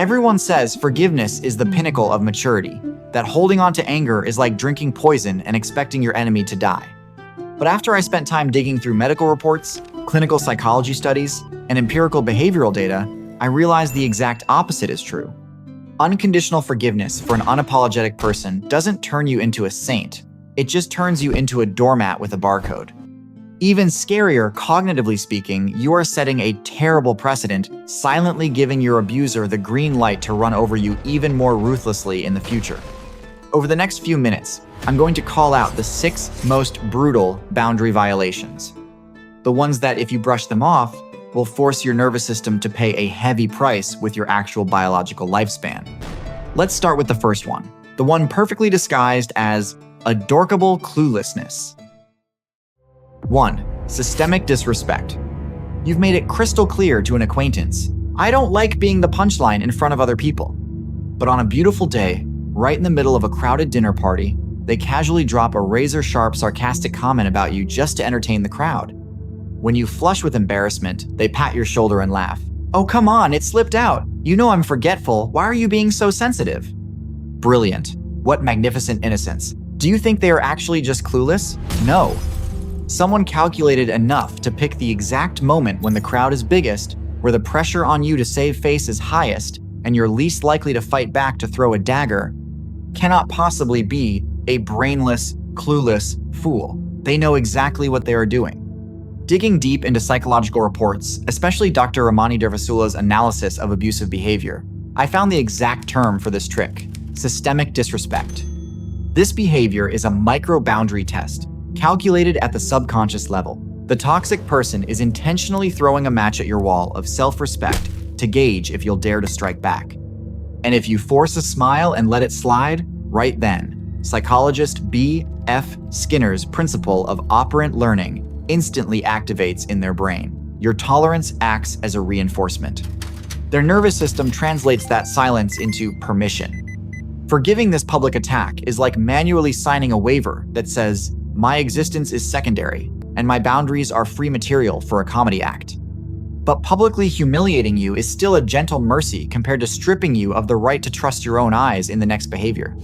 Everyone says forgiveness is the pinnacle of maturity, that holding on to anger is like drinking poison and expecting your enemy to die. But after I spent time digging through medical reports, clinical psychology studies, and empirical behavioral data, I realized the exact opposite is true. Unconditional forgiveness for an unapologetic person doesn't turn you into a saint. It just turns you into a doormat with a barcode. Even scarier, cognitively speaking, you are setting a terrible precedent, silently giving your abuser the green light to run over you even more ruthlessly in the future. Over the next few minutes, I'm going to call out the 6 most brutal boundary violations. The ones that, if you brush them off, will force your nervous system to pay a heavy price with your actual biological lifespan. Let's start with the first one, the one perfectly disguised as adorkable cluelessness. 1. Systemic disrespect. You've made it crystal clear to an acquaintance, I don't like being the punchline in front of other people. But on a beautiful day, right in the middle of a crowded dinner party, they casually drop a razor-sharp sarcastic comment about you just to entertain the crowd. When you flush with embarrassment, they pat your shoulder and laugh. Oh, come on, it slipped out. You know I'm forgetful. Why are you being so sensitive? Brilliant. What magnificent innocence. Do you think they are actually just clueless? No. Someone calculated enough to pick the exact moment when the crowd is biggest, where the pressure on you to save face is highest, and you're least likely to fight back to throw a dagger, cannot possibly be a brainless, clueless fool. They know exactly what they are doing. Digging deep into psychological reports, especially Dr. Ramani Dervasula's analysis of abusive behavior, I found the exact term for this trick: systemic disrespect. This behavior is a micro-boundary test, calculated at the subconscious level. The toxic person is intentionally throwing a match at your wall of self-respect to gauge if you'll dare to strike back. And if you force a smile and let it slide, right then, psychologist B. F. Skinner's principle of operant learning instantly activates in their brain. Your tolerance acts as a reinforcement. Their nervous system translates that silence into permission. Forgiving this public attack is like manually signing a waiver that says, my existence is secondary, and my boundaries are free material for a comedy act. But publicly humiliating you is still a gentle mercy compared to stripping you of the right to trust your own eyes in the next behavior.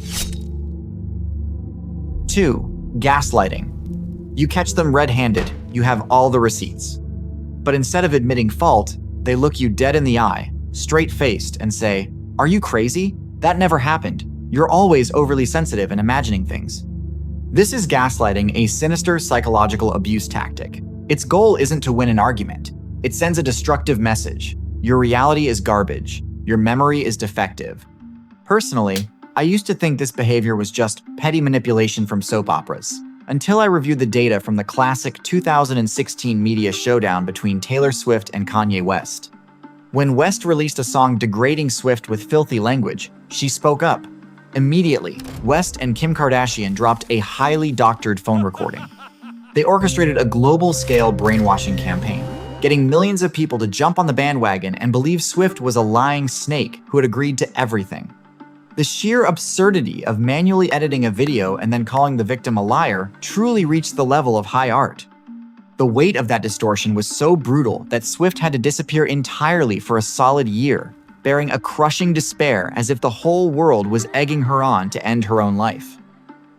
2. Gaslighting. You catch them red-handed, you have all the receipts. But instead of admitting fault, they look you dead in the eye, straight-faced, and say, are you crazy? That never happened. You're always overly sensitive and imagining things. This is gaslighting, a sinister psychological abuse tactic. Its goal isn't to win an argument. It sends a destructive message. Your reality is garbage. Your memory is defective. Personally, I used to think this behavior was just petty manipulation from soap operas, until I reviewed the data from the classic 2016 media showdown between Taylor Swift and Kanye West. When West released a song degrading Swift with filthy language, she spoke up. Immediately, West and Kim Kardashian dropped a highly doctored phone recording. They orchestrated a global-scale brainwashing campaign, getting millions of people to jump on the bandwagon and believe Swift was a lying snake who had agreed to everything. The sheer absurdity of manually editing a video and then calling the victim a liar truly reached the level of high art. The weight of that distortion was so brutal that Swift had to disappear entirely for a solid year, bearing a crushing despair as if the whole world was egging her on to end her own life.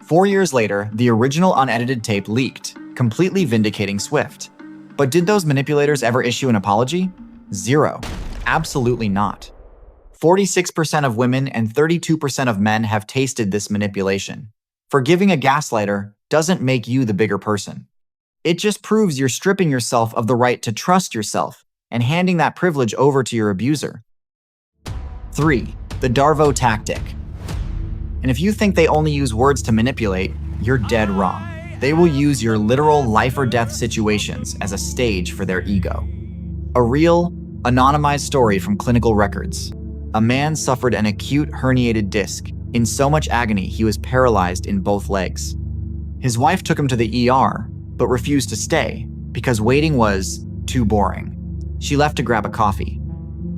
4 years later, the original unedited tape leaked, completely vindicating Swift. But did those manipulators ever issue an apology? Zero. Absolutely not. 46% of women and 32% of men have tasted this manipulation. Forgiving a gaslighter doesn't make you the bigger person. It just proves you're stripping yourself of the right to trust yourself and handing that privilege over to your abuser. 3. The Darvo tactic. And if you think they only use words to manipulate, you're dead wrong. They will use your literal life or death situations as a stage for their ego. A real, anonymized story from clinical records. A man suffered an acute herniated disc. In so much agony, he was paralyzed in both legs. His wife took him to the ER, but refused to stay because waiting was too boring. She left to grab a coffee.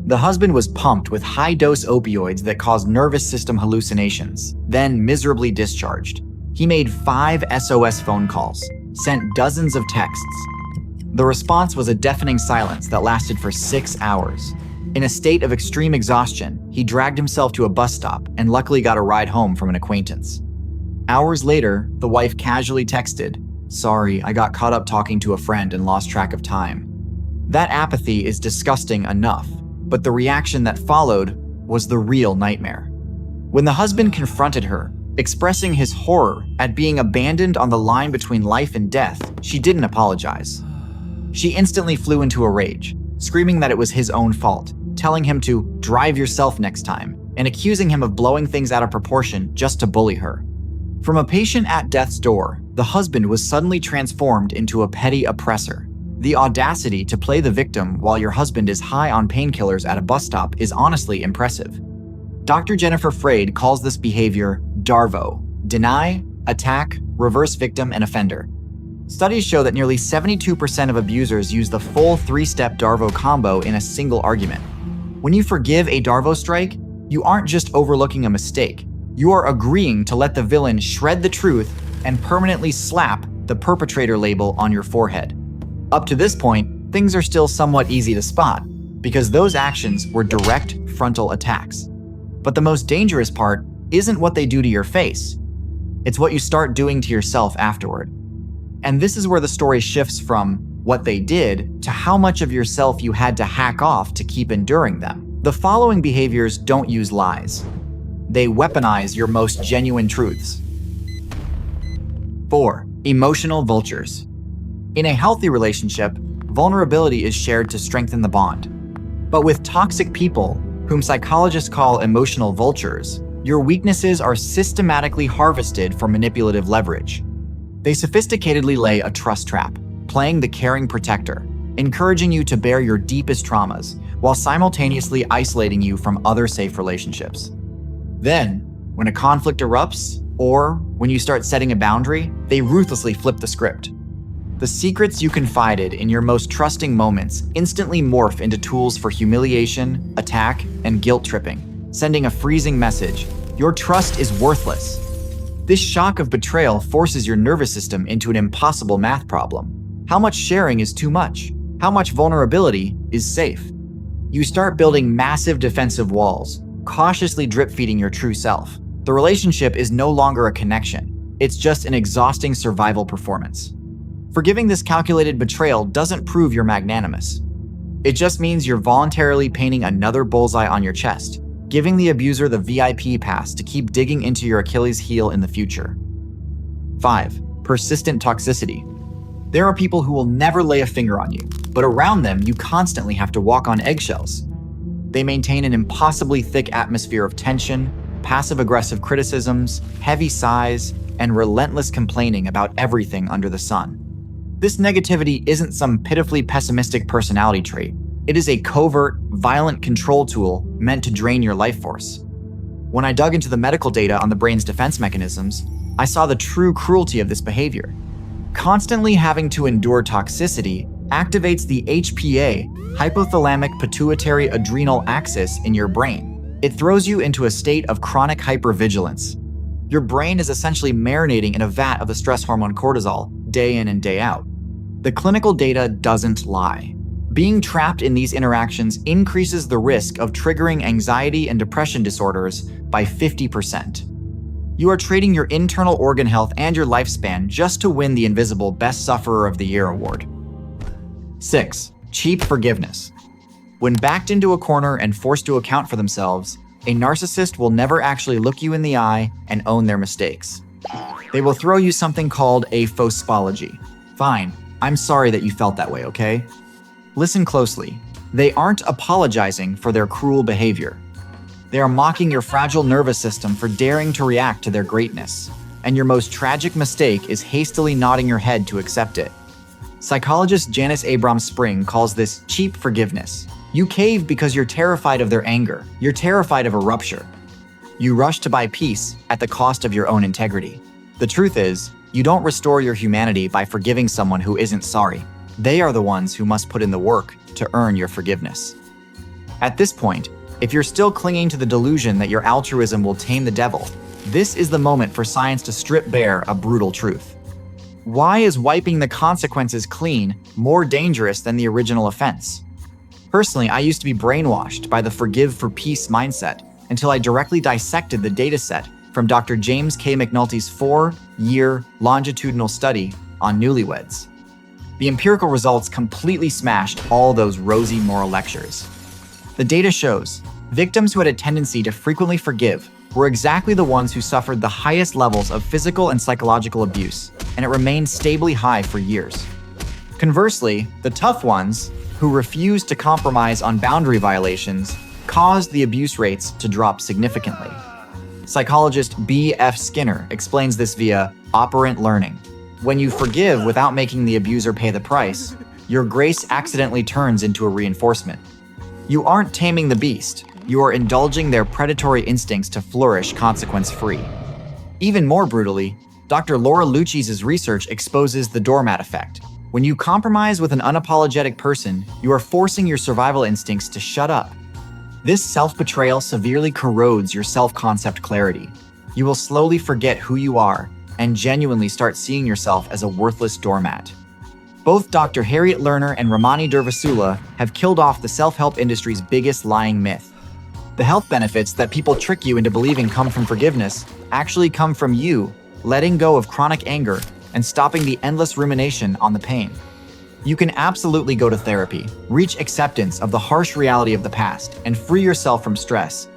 The husband was pumped with high-dose opioids that caused nervous system hallucinations, then miserably discharged. He made 5 SOS phone calls, sent dozens of texts. The response was a deafening silence that lasted for 6 hours. In a state of extreme exhaustion, he dragged himself to a bus stop and luckily got a ride home from an acquaintance. Hours later, the wife casually texted, "Sorry, I got caught up talking to a friend and lost track of time." That apathy is disgusting enough, but the reaction that followed was the real nightmare. When the husband confronted her, expressing his horror at being abandoned on the line between life and death, she didn't apologize. She instantly flew into a rage, screaming that it was his own fault, telling him to drive yourself next time, and accusing him of blowing things out of proportion just to bully her. From a patient at death's door, the husband was suddenly transformed into a petty oppressor. The audacity to play the victim while your husband is high on painkillers at a bus stop is honestly impressive. Dr. Jennifer Freyd calls this behavior DARVO: deny, attack, reverse victim, and offender. Studies show that nearly 72% of abusers use the full 3-step DARVO combo in a single argument. When you forgive a DARVO strike, you aren't just overlooking a mistake. You are agreeing to let the villain shred the truth and permanently slap the perpetrator label on your forehead. Up to this point, things are still somewhat easy to spot, because those actions were direct frontal attacks. But the most dangerous part isn't what they do to your face. It's what you start doing to yourself afterward. And this is where the story shifts from what they did to how much of yourself you had to hack off to keep enduring them. The following behaviors don't use lies. They weaponize your most genuine truths. 4. Emotional vultures. In a healthy relationship, vulnerability is shared to strengthen the bond. But with toxic people, whom psychologists call emotional vultures, your weaknesses are systematically harvested for manipulative leverage. They sophisticatedly lay a trust trap, playing the caring protector, encouraging you to bear your deepest traumas, while simultaneously isolating you from other safe relationships. Then, when a conflict erupts, or when you start setting a boundary, they ruthlessly flip the script. The secrets you confided in your most trusting moments instantly morph into tools for humiliation, attack, and guilt tripping, sending a freezing message: your trust is worthless. This shock of betrayal forces your nervous system into an impossible math problem. How much sharing is too much? How much vulnerability is safe? You start building massive defensive walls, cautiously drip-feeding your true self. The relationship is no longer a connection. It's just an exhausting survival performance. Forgiving this calculated betrayal doesn't prove you're magnanimous. It just means you're voluntarily painting another bullseye on your chest, giving the abuser the VIP pass to keep digging into your Achilles heel in the future. 5. Persistent toxicity. There are people who will never lay a finger on you, but around them you constantly have to walk on eggshells. They maintain an impossibly thick atmosphere of tension, passive-aggressive criticisms, heavy sighs, and relentless complaining about everything under the sun. This negativity isn't some pitifully pessimistic personality trait. It is a covert, violent control tool meant to drain your life force. When I dug into the medical data on the brain's defense mechanisms, I saw the true cruelty of this behavior. Constantly having to endure toxicity activates the HPA, hypothalamic pituitary adrenal axis, in your brain. It throws you into a state of chronic hypervigilance. Your brain is essentially marinating in a vat of the stress hormone cortisol, day in and day out. The clinical data doesn't lie. Being trapped in these interactions increases the risk of triggering anxiety and depression disorders by 50%. You are trading your internal organ health and your lifespan just to win the invisible Best Sufferer of the Year award. 6. Cheap forgiveness. When backed into a corner and forced to account for themselves, a narcissist will never actually look you in the eye and own their mistakes. They will throw you something called a fauspology. Fine, I'm sorry that you felt that way, okay? Listen closely. They aren't apologizing for their cruel behavior. They are mocking your fragile nervous system for daring to react to their greatness, and your most tragic mistake is hastily nodding your head to accept it. Psychologist Janice Abrams Spring calls this cheap forgiveness. You cave because you're terrified of their anger. You're terrified of a rupture. You rush to buy peace at the cost of your own integrity. The truth is, you don't restore your humanity by forgiving someone who isn't sorry. They are the ones who must put in the work to earn your forgiveness. At this point, if you're still clinging to the delusion that your altruism will tame the devil, this is the moment for science to strip bare a brutal truth. Why is wiping the consequences clean more dangerous than the original offense? Personally, I used to be brainwashed by the forgive for peace mindset until I directly dissected the dataset from Dr. James K. McNulty's 4-year longitudinal study on newlyweds. The empirical results completely smashed all those rosy moral lectures. The data shows victims who had a tendency to frequently forgive were exactly the ones who suffered the highest levels of physical and psychological abuse, and it remained stably high for years. Conversely, the tough ones, who refused to compromise on boundary violations, caused the abuse rates to drop significantly. Psychologist B.F. Skinner explains this via operant learning. When you forgive without making the abuser pay the price, your grace accidentally turns into a reinforcement. You aren't taming the beast, you are indulging their predatory instincts to flourish consequence-free. Even more brutally, Dr. Laura Lucches's research exposes the doormat effect. When you compromise with an unapologetic person, you are forcing your survival instincts to shut up. This self-betrayal severely corrodes your self-concept clarity. You will slowly forget who you are and genuinely start seeing yourself as a worthless doormat. Both Dr. Harriet Lerner and Ramani Durvasula have killed off the self-help industry's biggest lying myth. The health benefits that people trick you into believing come from forgiveness actually come from you letting go of chronic anger and stopping the endless rumination on the pain. You can absolutely go to therapy, reach acceptance of the harsh reality of the past, and free yourself from stress,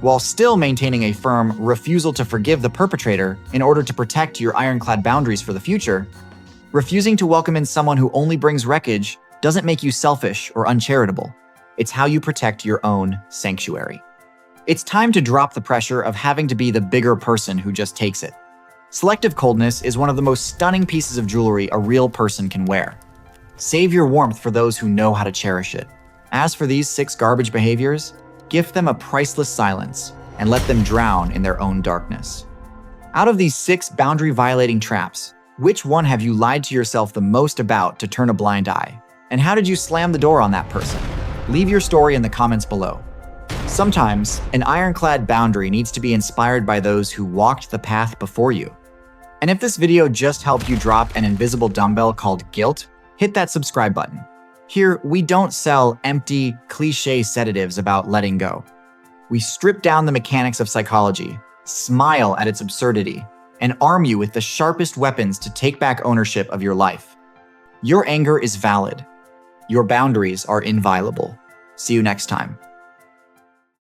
while still maintaining a firm refusal to forgive the perpetrator in order to protect your ironclad boundaries for the future. Refusing to welcome in someone who only brings wreckage doesn't make you selfish or uncharitable. It's how you protect your own sanctuary. It's time to drop the pressure of having to be the bigger person who just takes it. Selective coldness is one of the most stunning pieces of jewelry a real person can wear. Save your warmth for those who know how to cherish it. As for these 6 garbage behaviors, gift them a priceless silence and let them drown in their own darkness. Out of these 6 boundary-violating traps, which one have you lied to yourself the most about to turn a blind eye? And how did you slam the door on that person? Leave your story in the comments below. Sometimes, an ironclad boundary needs to be inspired by those who walked the path before you. And if this video just helped you drop an invisible dumbbell called guilt, hit that subscribe button. Here, we don't sell empty, cliché sedatives about letting go. We strip down the mechanics of psychology, smile at its absurdity, and arm you with the sharpest weapons to take back ownership of your life. Your anger is valid. Your boundaries are inviolable. See you next time.